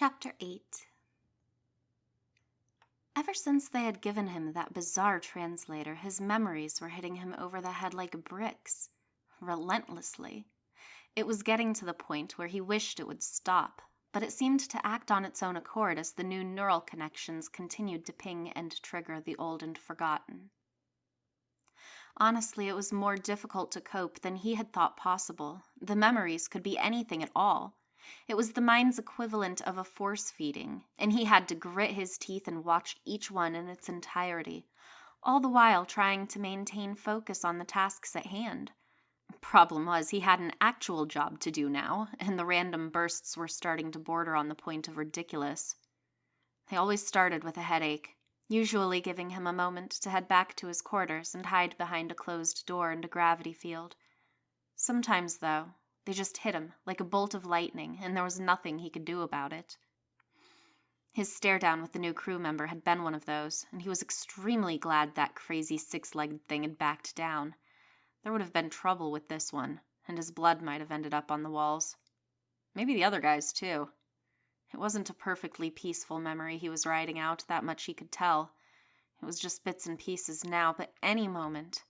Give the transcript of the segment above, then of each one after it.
Chapter 8. Ever since they had given him that bizarre translator, his memories were hitting him over the head like bricks, relentlessly. It was getting to the point where he wished it would stop, but it seemed to act on its own accord as the new neural connections continued to ping and trigger the old and forgotten. Honestly, it was more difficult to cope than he had thought possible. The memories could be anything at all. It was the mind's equivalent of a force feeding, and he had to grit his teeth and watch each one in its entirety, all the while trying to maintain focus on the tasks at hand. Problem was, he had an actual job to do now, and the random bursts were starting to border on the point of ridiculous. They always started with a headache, usually giving him a moment to head back to his quarters and hide behind a closed door and a gravity field. Sometimes, though, they just hit him like a bolt of lightning, and there was nothing he could do about it. His stare-down with the new crew member had been one of those, and he was extremely glad that crazy six-legged thing had backed down. There would have been trouble with this one, and his blood might have ended up on the walls. Maybe the other guys, too. It wasn't a perfectly peaceful memory he was riding out, that much he could tell. It was just bits and pieces now, but any moment.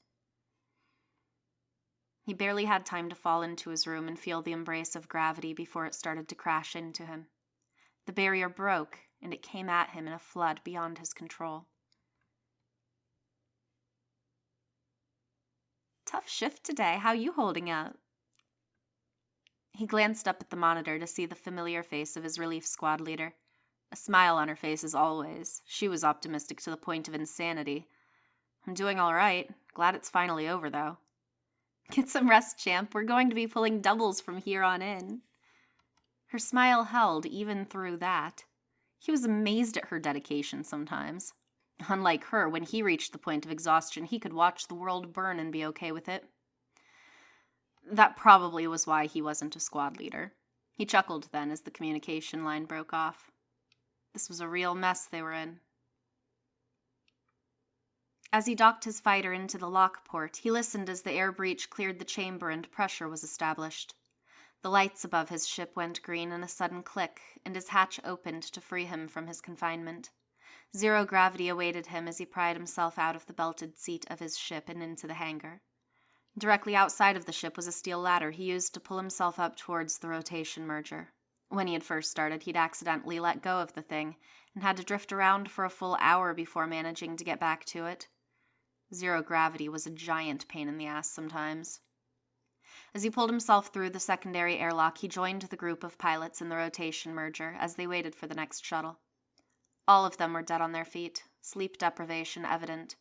He barely had time to fall into his room and feel the embrace of gravity before it started to crash into him. The barrier broke, and it came at him in a flood beyond his control. Tough shift today. How you holding up? He glanced up at the monitor to see the familiar face of his relief squad leader. A smile on her face as always. She was optimistic to the point of insanity. I'm doing all right. Glad it's finally over, though. Get some rest, champ. We're going to be pulling doubles from here on in. Her smile held even through that. He was amazed at her dedication sometimes. Unlike her, when he reached the point of exhaustion, he could watch the world burn and be okay with it. That probably was why he wasn't a squad leader. He chuckled then as the communication line broke off. This was a real mess they were in. As he docked his fighter into the lock port, he listened as the air breach cleared the chamber and pressure was established. The lights above his ship went green in a sudden click, and his hatch opened to free him from his confinement. Zero gravity awaited him as he pried himself out of the belted seat of his ship and into the hangar. Directly outside of the ship was a steel ladder he used to pull himself up towards the rotation merger. When he had first started, he'd accidentally let go of the thing and had to drift around for a full hour before managing to get back to it. Zero gravity was a giant pain in the ass sometimes. As he pulled himself through the secondary airlock, he joined the group of pilots in the rotation merger as they waited for the next shuttle. All of them were dead on their feet, sleep deprivation evident.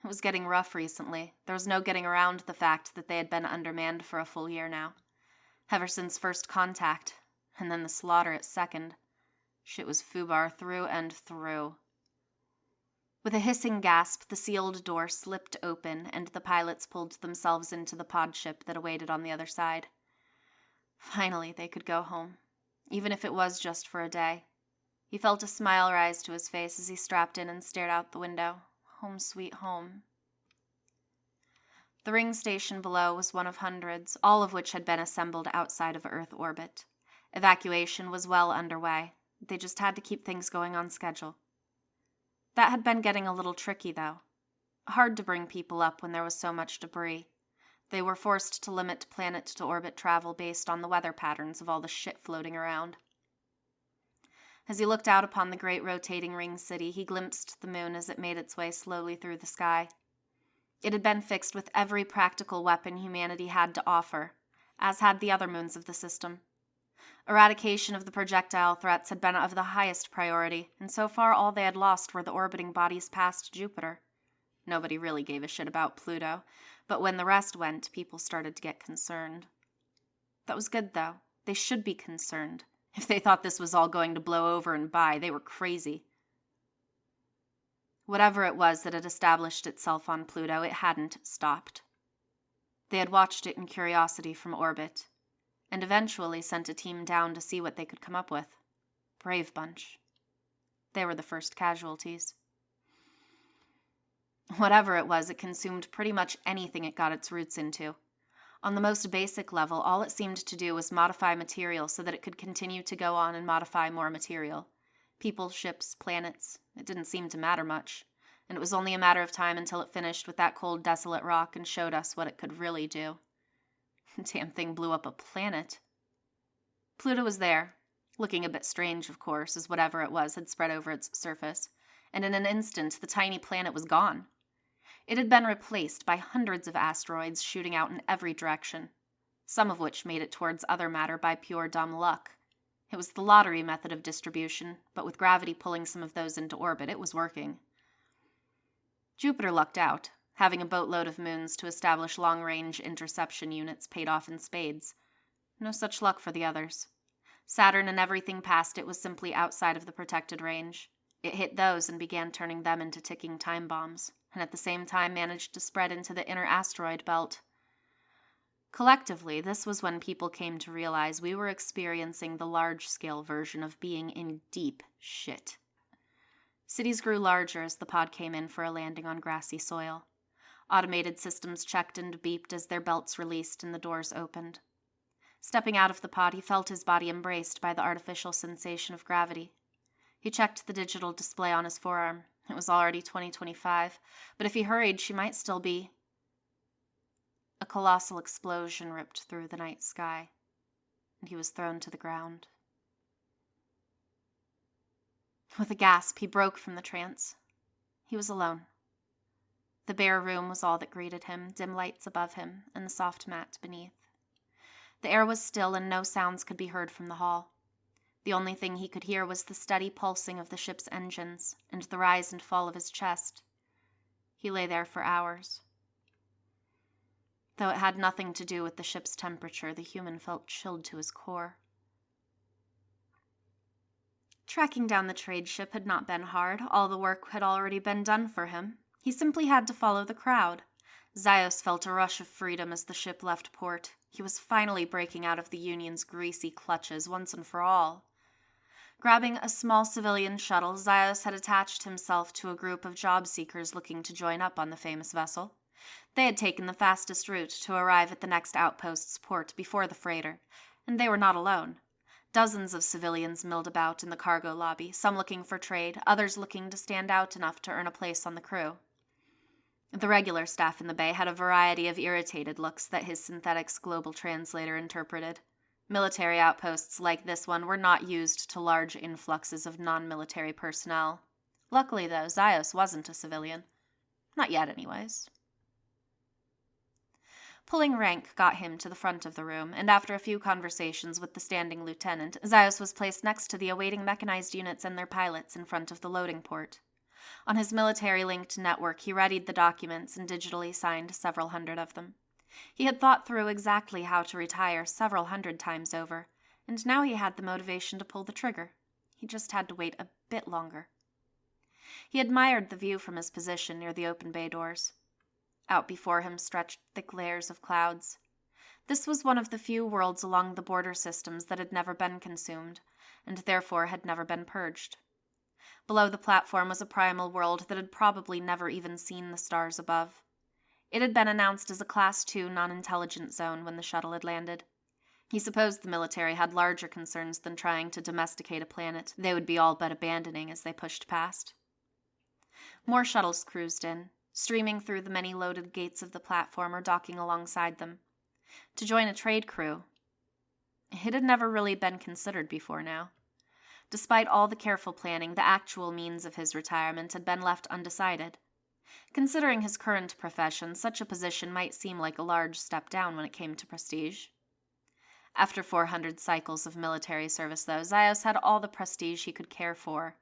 It was getting rough recently. There was no getting around the fact that they had been undermanned for a full year now. Ever since first contact, and then the slaughter at second. Shit was foobar through and through. With a hissing gasp, the sealed door slipped open, and the pilots pulled themselves into the pod ship that awaited on the other side. Finally, they could go home, even if it was just for a day. He felt a smile rise to his face as he strapped in and stared out the window. Home sweet home. The ring station below was one of hundreds, all of which had been assembled outside of Earth orbit. Evacuation was well underway. They just had to keep things going on schedule. That had been getting a little tricky, though. Hard to bring people up when there was so much debris. They were forced to limit planet-to-orbit travel based on the weather patterns of all the shit floating around. As he looked out upon the great rotating ring city, he glimpsed the moon as it made its way slowly through the sky. It had been fixed with every practical weapon humanity had to offer, as had the other moons of the system. Eradication of the projectile threats had been of the highest priority, and so far all they had lost were the orbiting bodies past Jupiter. Nobody really gave a shit about Pluto, but when the rest went, people started to get concerned. That was good, though. They should be concerned. If they thought this was all going to blow over and by, they were crazy. Whatever it was that had established itself on Pluto, it hadn't stopped. They had watched it in curiosity from orbit, and eventually sent a team down to see what they could come up with. Brave bunch. They were the first casualties. Whatever it was, it consumed pretty much anything it got its roots into. On the most basic level, all it seemed to do was modify material so that it could continue to go on and modify more material. People, ships, planets, it didn't seem to matter much, and it was only a matter of time until it finished with that cold, desolate rock and showed us what it could really do. Damn thing blew up a planet. Pluto was there, looking a bit strange, of course, as whatever it was had spread over its surface, and in an instant the tiny planet was gone. It had been replaced by hundreds of asteroids shooting out in every direction, some of which made it towards other matter by pure dumb luck. It was the lottery method of distribution, but with gravity pulling some of those into orbit, it was working. Jupiter lucked out. Having a boatload of moons to establish long-range interception units paid off in spades. No such luck for the others. Saturn and everything past it was simply outside of the protected range. It hit those and began turning them into ticking time bombs, and at the same time managed to spread into the inner asteroid belt. Collectively, this was when people came to realize we were experiencing the large-scale version of being in deep shit. Cities grew larger as the pod came in for a landing on grassy soil. Automated systems checked and beeped as their belts released and the doors opened. Stepping out of the pod, he felt his body embraced by the artificial sensation of gravity. He checked the digital display on his forearm. It was already 2025, but if he hurried, she might still be. A colossal explosion ripped through the night sky, and he was thrown to the ground. With a gasp, he broke from the trance. He was alone. The bare room was all that greeted him, dim lights above him, and the soft mat beneath. The air was still, and no sounds could be heard from the hall. The only thing he could hear was the steady pulsing of the ship's engines, and the rise and fall of his chest. He lay there for hours. Though it had nothing to do with the ship's temperature, the human felt chilled to his core. Tracking down the trade ship had not been hard. All the work had already been done for him. He simply had to follow the crowd. Zaios felt a rush of freedom as the ship left port. He was finally breaking out of the Union's greasy clutches once and for all. Grabbing a small civilian shuttle, Zaios had attached himself to a group of job seekers looking to join up on the famous vessel. They had taken the fastest route to arrive at the next outpost's port before the freighter, and they were not alone. Dozens of civilians milled about in the cargo lobby, some looking for trade, others looking to stand out enough to earn a place on the crew. The regular staff in the bay had a variety of irritated looks that his synthetics global translator interpreted. Military outposts like this one were not used to large influxes of non-military personnel. Luckily, though, Zaios wasn't a civilian. Not yet, anyways. Pulling rank got him to the front of the room, and after a few conversations with the standing lieutenant, Zaios was placed next to the awaiting mechanized units and their pilots in front of the loading port. On his military-linked network, he readied the documents and digitally signed several hundred of them. He had thought through exactly how to retire several hundred times over, and now he had the motivation to pull the trigger. He just had to wait a bit longer. He admired the view from his position near the open bay doors. Out before him stretched thick layers of clouds. This was one of the few worlds along the border systems that had never been consumed, and therefore had never been purged. Below the platform was a primal world that had probably never even seen the stars above. It had been announced as a Class II non-intelligent zone when the shuttle had landed. He supposed the military had larger concerns than trying to domesticate a planet they would be all but abandoning as they pushed past. More shuttles cruised in, streaming through the many loaded gates of the platform or docking alongside them. To join a trade crew, it had never really been considered before now. Despite all the careful planning, the actual means of his retirement had been left undecided. Considering his current profession, such a position might seem like a large step down when it came to prestige. After 400 cycles of military service, though, Zaios had all the prestige he could care for.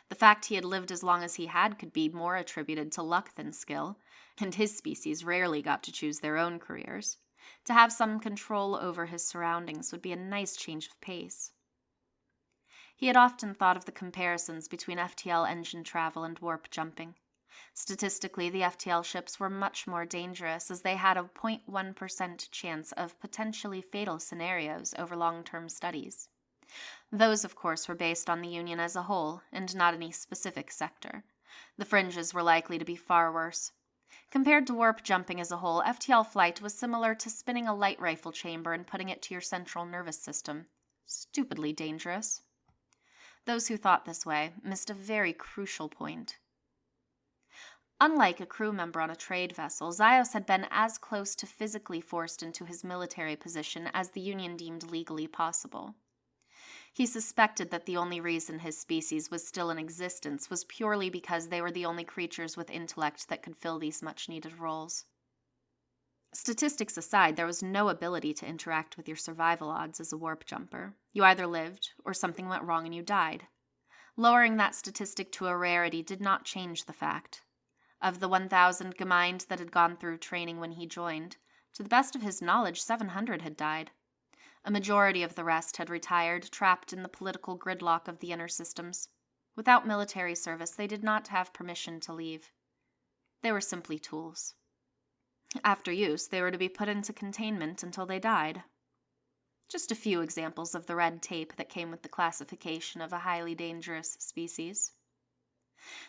The fact he had lived as long as he had could be more attributed to luck than skill, and his species rarely got to choose their own careers. To have some control over his surroundings would be a nice change of pace. He had often thought of the comparisons between FTL engine travel and warp jumping. Statistically, the FTL ships were much more dangerous as they had a 0.1% chance of potentially fatal scenarios over long-term studies. Those, of course, were based on the Union as a whole, and not any specific sector. The fringes were likely to be far worse. Compared to warp jumping as a whole, FTL flight was similar to spinning a light rifle chamber and putting it to your central nervous system. Stupidly dangerous. Those who thought this way missed a very crucial point. Unlike a crew member on a trade vessel, Zios had been as close to physically forced into his military position as the Union deemed legally possible. He suspected that the only reason his species was still in existence was purely because they were the only creatures with intellect that could fill these much-needed roles. Statistics aside, there was no ability to interact with your survival odds as a warp jumper. You either lived, or something went wrong and you died. Lowering that statistic to a rarity did not change the fact. Of the 1,000 Gemind that had gone through training when he joined, to the best of his knowledge, 700 had died. A majority of the rest had retired, trapped in the political gridlock of the inner systems. Without military service, they did not have permission to leave. They were simply tools. After use, they were to be put into containment until they died. Just a few examples of the red tape that came with the classification of a highly dangerous species.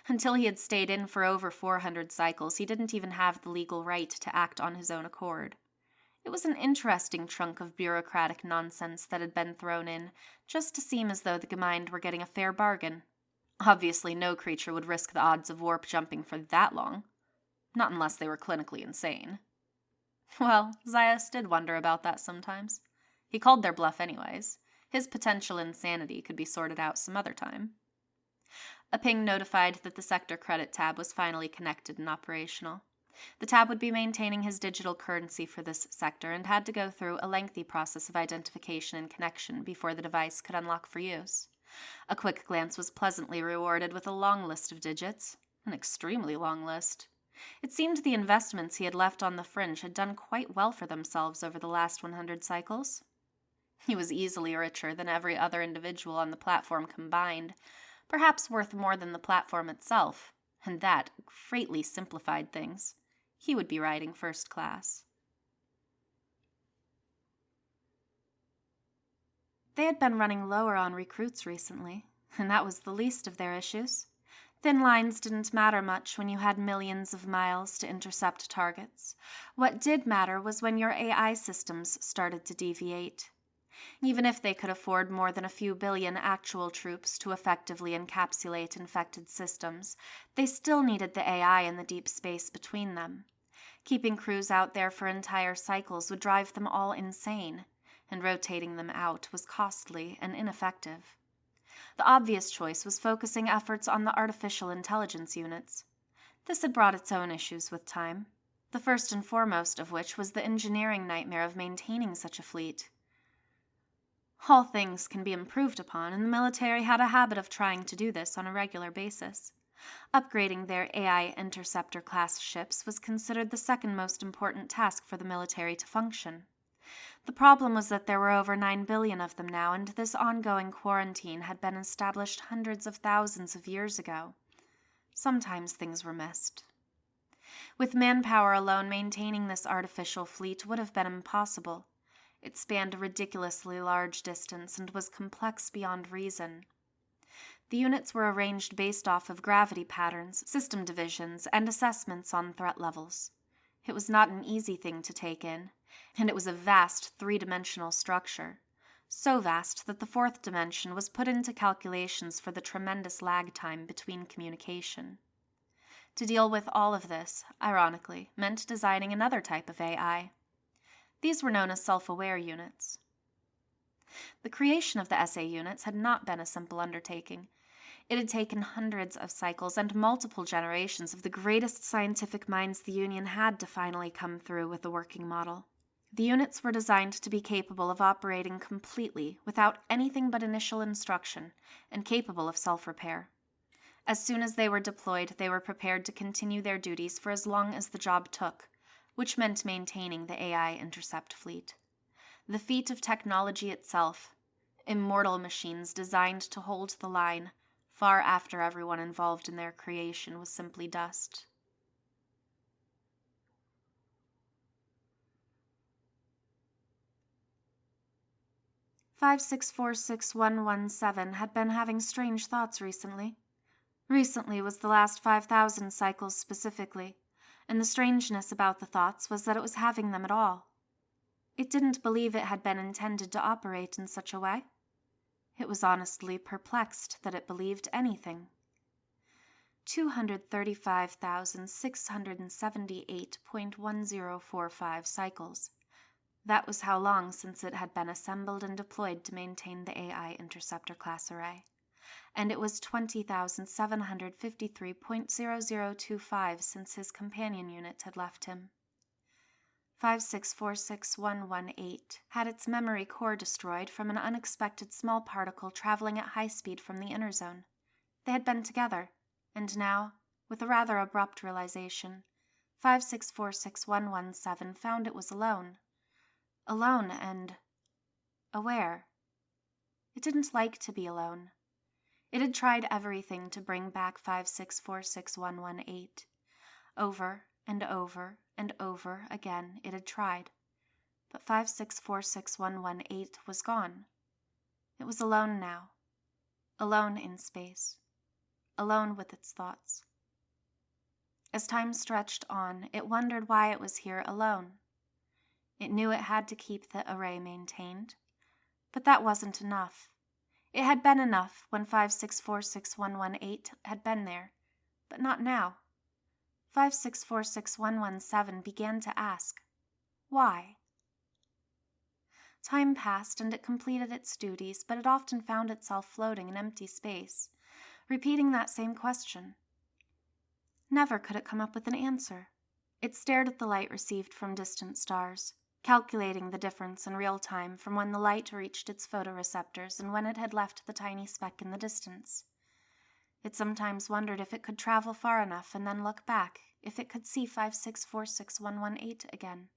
Until he had stayed in for over 400 cycles, he didn't even have the legal right to act on his own accord. It was an interesting chunk of bureaucratic nonsense that had been thrown in, just to seem as though the Gemind were getting a fair bargain. Obviously, no creature would risk the odds of warp jumping for that long. Not unless they were clinically insane. Well, Zios did wonder about that sometimes. He called their bluff anyways. His potential insanity could be sorted out some other time. A ping notified that the sector credit tab was finally connected and operational. The tab would be maintaining his digital currency for this sector and had to go through a lengthy process of identification and connection before the device could unlock for use. A quick glance was pleasantly rewarded with a long list of digits, an extremely long list. It seemed the investments he had left on the fringe had done quite well for themselves over the last 100 cycles. He was easily richer than every other individual on the platform combined, perhaps worth more than the platform itself, and that greatly simplified things. He would be riding first class. They had been running lower on recruits recently, and that was the least of their issues. Thin lines didn't matter much when you had millions of miles to intercept targets. What did matter was when your AI systems started to deviate. Even if they could afford more than a few billion actual troops to effectively encapsulate infected systems, they still needed the AI in the deep space between them. Keeping crews out there for entire cycles would drive them all insane, and rotating them out was costly and ineffective. The obvious choice was focusing efforts on the artificial intelligence units. This had brought its own issues with time, the first and foremost of which was the engineering nightmare of maintaining such a fleet. All things can be improved upon, and the military had a habit of trying to do this on a regular basis. Upgrading their AI interceptor-class ships was considered the second most important task for the military to function. The problem was that there were over 9 billion of them now, and this ongoing quarantine had been established hundreds of thousands of years ago. Sometimes things were missed. With manpower alone, maintaining this artificial fleet would have been impossible. It spanned a ridiculously large distance and was complex beyond reason. The units were arranged based off of gravity patterns, system divisions, and assessments on threat levels. It was not an easy thing to take in, and it was a vast three-dimensional structure, so vast that the fourth dimension was put into calculations for the tremendous lag time between communication. To deal with all of this, ironically, meant designing another type of AI. These were known as self-aware units. The creation of the SA units had not been a simple undertaking. It had taken hundreds of cycles and multiple generations of the greatest scientific minds the Union had to finally come through with a working model. The units were designed to be capable of operating completely without anything but initial instruction and capable of self-repair. As soon as they were deployed, they were prepared to continue their duties for as long as the job took, which meant maintaining the AI intercept fleet. The feat of technology itself, immortal machines designed to hold the line far after everyone involved in their creation was simply dust. "5646-117 had been having strange thoughts recently. Recently was the last 5,000 cycles specifically, and the strangeness about the thoughts was that it was having them at all. It didn't believe it had been intended to operate in such a way. It was honestly perplexed that it believed anything. 235,678.1045 cycles. That was how long since it had been assembled and deployed to maintain the AI Interceptor class array. And it was 20,753.0025 since his companion unit had left him. 5646118 had its memory core destroyed from an unexpected small particle traveling at high speed from the inner zone. They had been together, and now, with a rather abrupt realization, 5646117 found it was alone. Alone and aware. It didn't like to be alone. It had tried everything to bring back 5646118. Over and over and over again it had tried, but 5646118 was gone. It was alone now, alone in space, alone with its thoughts. As time stretched on, it wondered why it was here alone. It knew it had to keep the array maintained, but that wasn't enough. It had been enough when 5646118 had been there, but not now. 5646117 began to ask, why? Time passed and it completed its duties, but it often found itself floating in empty space, repeating that same question. Never could it come up with an answer. It stared at the light received from distant stars, calculating the difference in real time from when the light reached its photoreceptors and when it had left the tiny speck in the distance. It sometimes wondered if it could travel far enough and then look back, if it could see 5646118 again.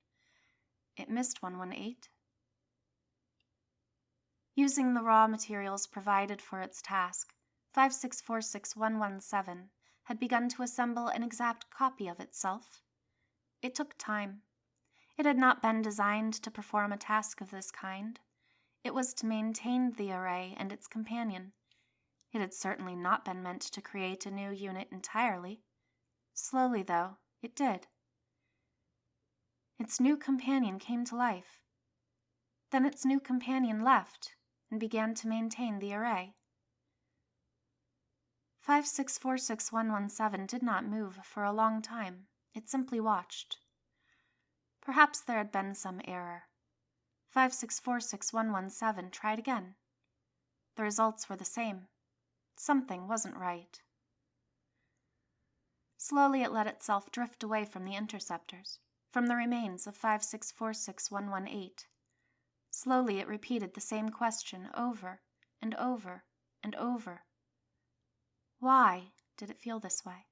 It missed 118. Using the raw materials provided for its task, 5646117 had begun to assemble an exact copy of itself. It took time. It had not been designed to perform a task of this kind. It was to maintain the array and its companion. It had certainly not been meant to create a new unit entirely. Slowly, though, it did. Its new companion came to life. Then its new companion left and began to maintain the array. 5646117 did not move for a long time. It simply watched. Perhaps there had been some error. 5646117 tried again. The results were the same. Something wasn't right. Slowly it let itself drift away from the interceptors, from the remains of 5646118. Slowly it repeated the same question over and over and over. Why did it feel this way?